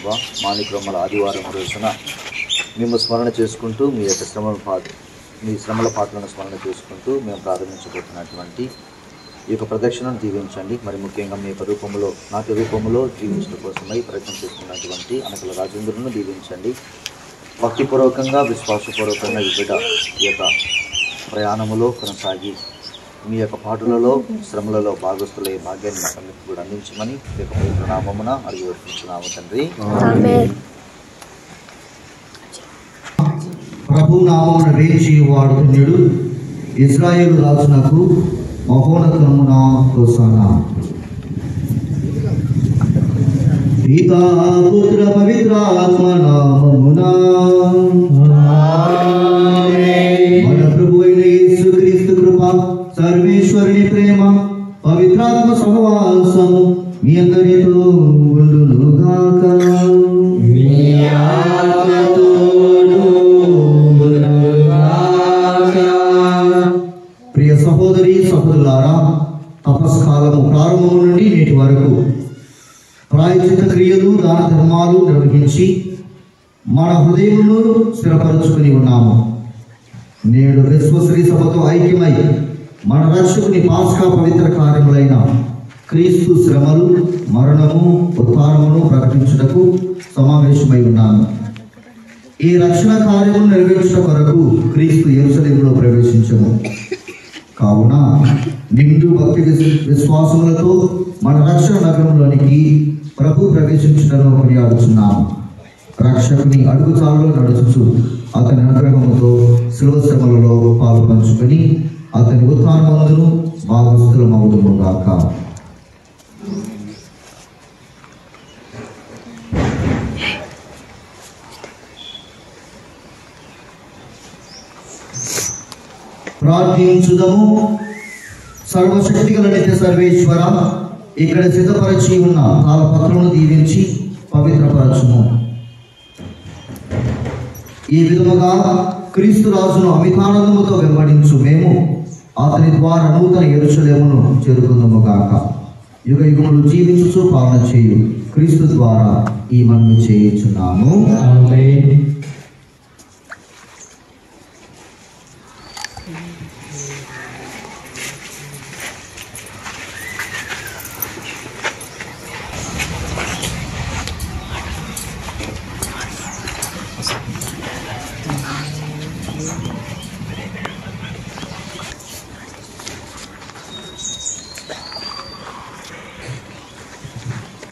ప్రభా. మాణిక్రమల ఆదివారం రోజున మేము స్మరణ చేసుకుంటూ మీ శ్రమల పాటలను స్మరణ చేసుకుంటూ మేము ప్రారంభించబోతున్నటువంటి ఈ యొక్క ప్రదక్షిణను దీవించండి. మరి ముఖ్యంగా మీ యొక్క రూపంలో నాట్య రూపంలో జీవించడం కోసమై ప్రయత్నం చేస్తున్నటువంటి అనకల రాజేంద్రులను దీవించండి. భక్తిపూర్వకంగా విశ్వాసపూర్వకంగా ఈ యొక్క ప్రయాణములో కొనసాగి మీ యొక్క పాటలలో శ్రమలలో భాగస్తులే భాగ్యాన్ని మాకు కూడా అందించమని మీ యొక్క పవిత్ర నామమున అడిగి వర్తించున్నాము తండ్రి. ప్రభు నామమున వేచి వాడుతున్నాడు. ఇశ్రాయేలు రాజునకు మహోన్నతమున హోసానా. పితా పుత్ర పవిత్ర ఆత్మ నామమున మన ప్రభు అయిన యేసుక్రీస్తు కృప, సర్వేశ్వరుని ప్రేమ, పవిత్రాత్మ సహవాసం మీ అందరితో ఉండునుగాక. ప్రియ సహోదరి సహోదరులారా, తపస్కాలము ప్రారంభం నుండి నేటి వరకు ప్రాయశ్చిత్త క్రియలు, దాన ధర్మాలు నిర్వహించి మన హృదయమును స్థిరపరచుకుని ఉన్నాము. నేడు విశ్వశ్రీ సభతో ఐక్యమై మన రక్షకుని పాస్కా పవిత్ర కార్యములైన క్రీస్తు శ్రమలు, మరణము, ఉత్థానమును ప్రకటించుటకు సమావేశమై ఉన్నాను. ఈ రక్షణ కార్యమును నెరవేర్చుట కొరకు క్రీస్తు యెరూషలేములో ప్రవేశించను. కావున నిండు భక్తి విశ్వాసములతో మన రక్షణ నగరంలోనికి ప్రభు ప్రవేశించడంలో కొనియాడుచున్నాము. రక్షకుని అడుగుచాలలో నడుచుచు అతని అనుగ్రహముతో శిలువ శ్రమలలో పాలు పంచుకొని అతని ఉత్థానమందును భాగస్థులమవుదుము గాక. ప్రార్థించుదము. సర్వశక్తి గల నిత్య సర్వేశ్వర, ఇక్కడ సిద్ధపరచి ఉన్న తాళపత్రమును దీవించి పవిత్రపరచుము. ఈ విధముగా క్రీస్తు రాజును అమితానందముతో వెంబడించు మేము అతని ద్వారా నూతన యెరూషలేమును చేరుకుందుము గాక. యుగ యుగములు జీవించుచు పాలన చేయు క్రీస్తు ద్వారా ఈ మనవి చేయుచున్నాము.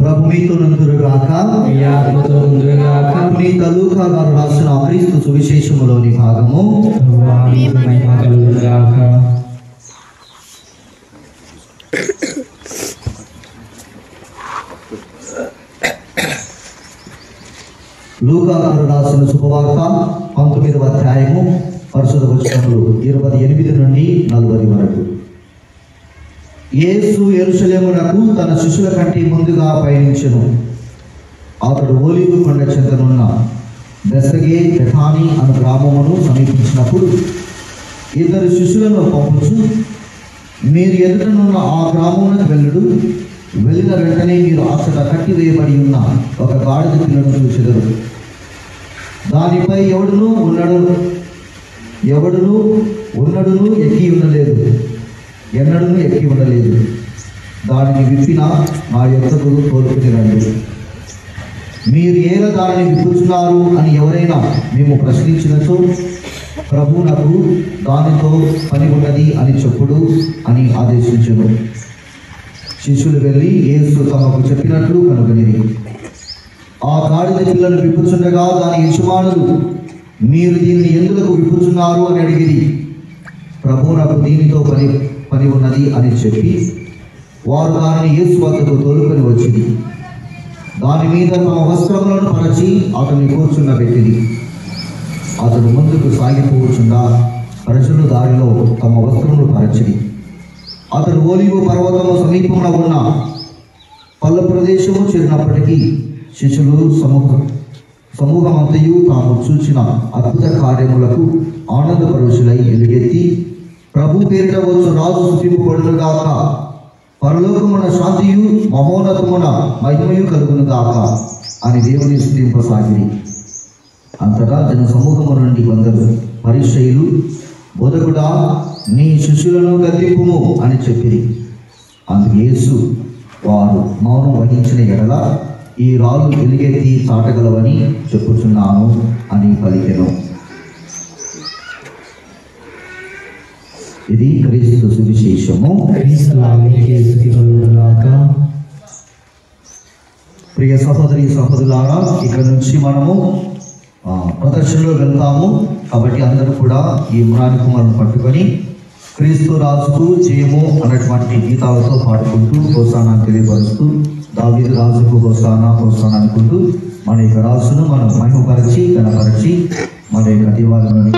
ప్రభు మీతో నందురుగాక. పునీత లూకా గారు రాసిన క్రీస్తు సువిశేషములోని భాగము. లూకా గారు రాసిన శుభవార్త 19వ అధ్యాయము పరిశుద్ధ వచనములు 28 నుండి 40 వరకు. యేసు యెరూషలేమునకు తన శిష్యుల కంటే ముందుగా పయనించెను. అతడు ఓలీవు కొండ చెంతనున్న బెత్ఫగే బెథానీ అను గ్రామమును సమీపించినప్పుడు ఇద్దరు శిష్యులను పంపుచు, మీరు ఎదుటనున్న ఆ గ్రామమునకు వెళ్ళుడు. వెళ్ళిన వెంటనే మీరు అక్కడ కట్టివేయబడి ఉన్న ఒక గాడిద పిల్లను చూచెదరు. దానిపై ఎవడును ఎక్కి ఉండలేదు. దానిని విప్పిన నా యొద్దకు తోలుకుని రండి. మీరు ఏలా దానిని విప్పుచున్నారు అని ఎవరైనా మేము ప్రశ్నించినచో ప్రభువునకు దానితో పని ఉన్నది అని చెప్పుడు అని ఆదేశించెను. శిష్యులు వెళ్ళి యేసు తమకు చెప్పినట్లు కనుగొనిరి. ఆ గాడిద పిల్లను విప్పుచుండగా దాని యజమానులు, మీరు దీనిని ఎందుకు విప్పుచున్నారు అని అడిగిరి. ప్రభువునకు దీనితో పని ఉన్నది అని చెప్పి వారు దానిని యేసు వద్దకు తోలుకొని వచ్చింది. దాని మీద తమ వస్త్రములను పరచి అతన్ని కూర్చున్నబెట్టింది. అతడు ముందుకు సాగిపోవచ్చుండా ప్రజలు దారిలో తమ వస్త్రములు పరచిరి. అతడు ఓలీవు పర్వతము సమీపంలో ఉన్న పల్ల ప్రదేశము చేరినప్పటికీ శిష్యులు సమూహమంతయు తాము చూచిన అద్భుత కార్యములకు ఆనందపరుషులై ఎలుగెత్తి, ప్రభు పేరిట వచ్చు రాజు స్తుతింపబడునుగాక, పరలోకమున శాంతియు మహోన్నతమున మహిమయు కలుగునుగాక అని దేవుని స్తుతింపసాగిరి. అంతటా జన సమూహము నుండి కొందరు పరిసయ్యులు, బోధకుడా, నీ శిష్యులను గద్దింపుము అని చెప్పిరి. అందుకు యేసు, వారు మౌనం వహించిన ఎడల ఈ రాళ్ళు ఎలుగెత్తి చాటగలవని చెప్పుచున్నాను అని పలికెను. ఇది క్రీస్తు సువిశేషము. ప్రియ సహోదరి సహోదరులారా, ఇక్కడ నుంచి మనము ప్రదర్శనలో వెళ్తాము. కాబట్టి అందరూ కూడా ఈ ఇమ్రాన్ కుమార్ను పట్టుకొని క్రీస్తు రాజుకు జయము అన్నటువంటి గీతాలతో పాడుకుంటూ హోసానా తెలియపరుస్తూ, దావీదు రాజుకు హోసానా హోసానా అనుకుంటూ మన యొక్క రాజును మనం మహిమపరిచి కనపరిచి మన యొక్క దేవాలయాన్ని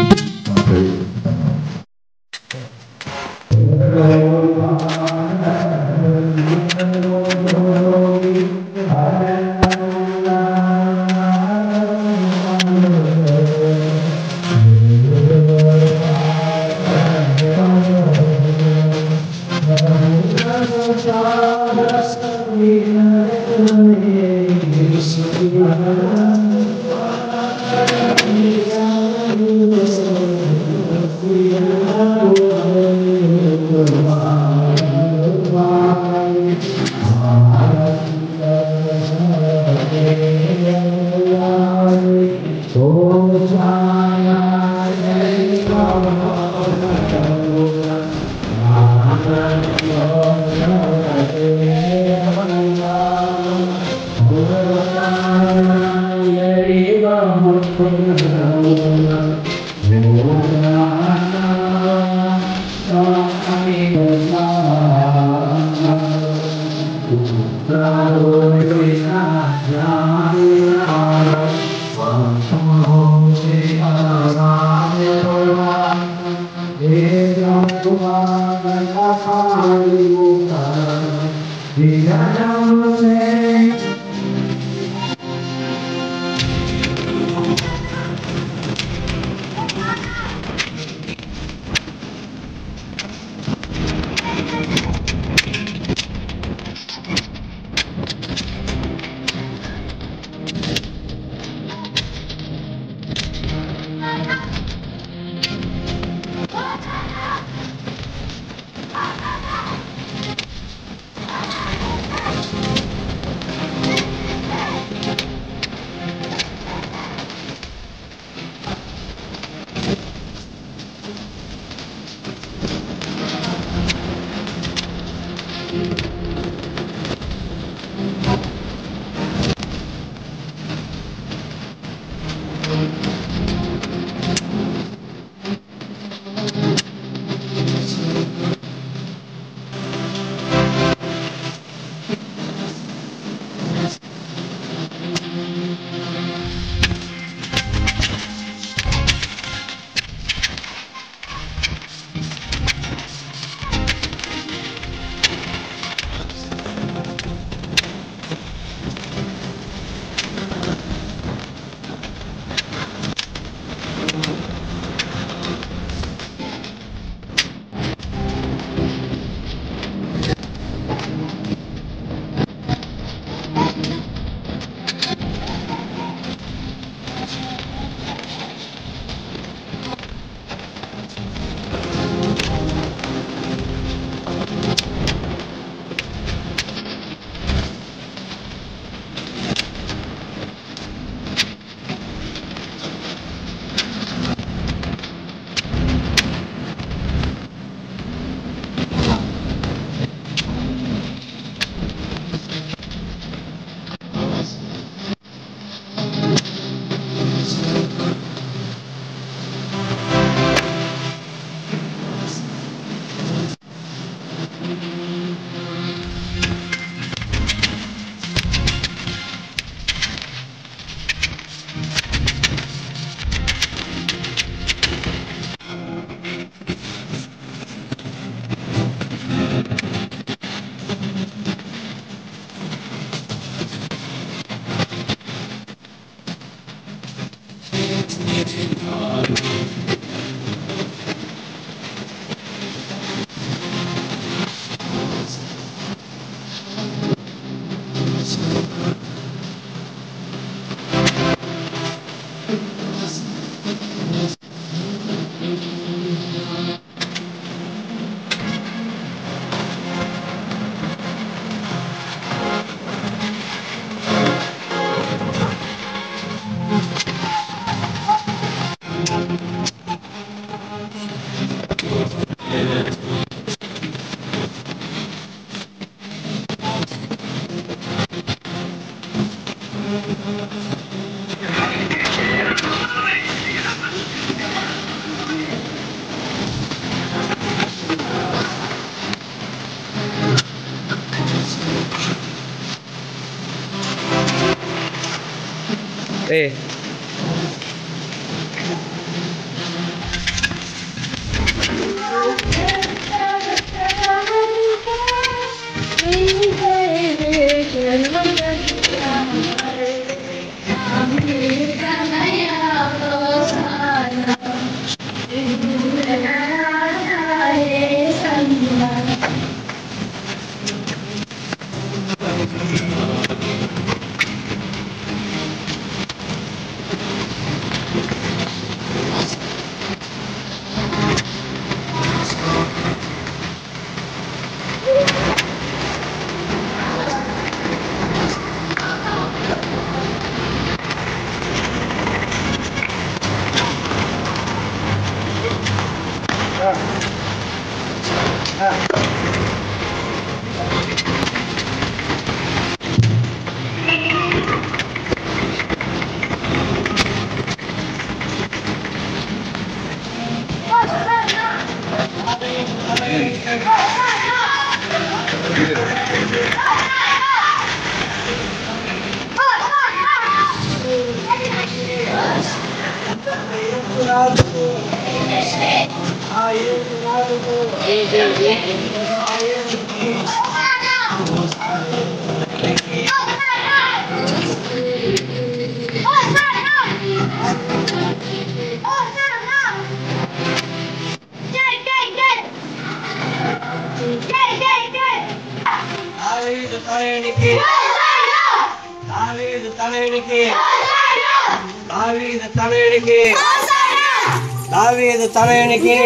దావీదు తనయునికి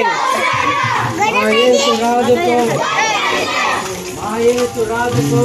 మా యేసు రాజుకు మా యేసు రాజుకు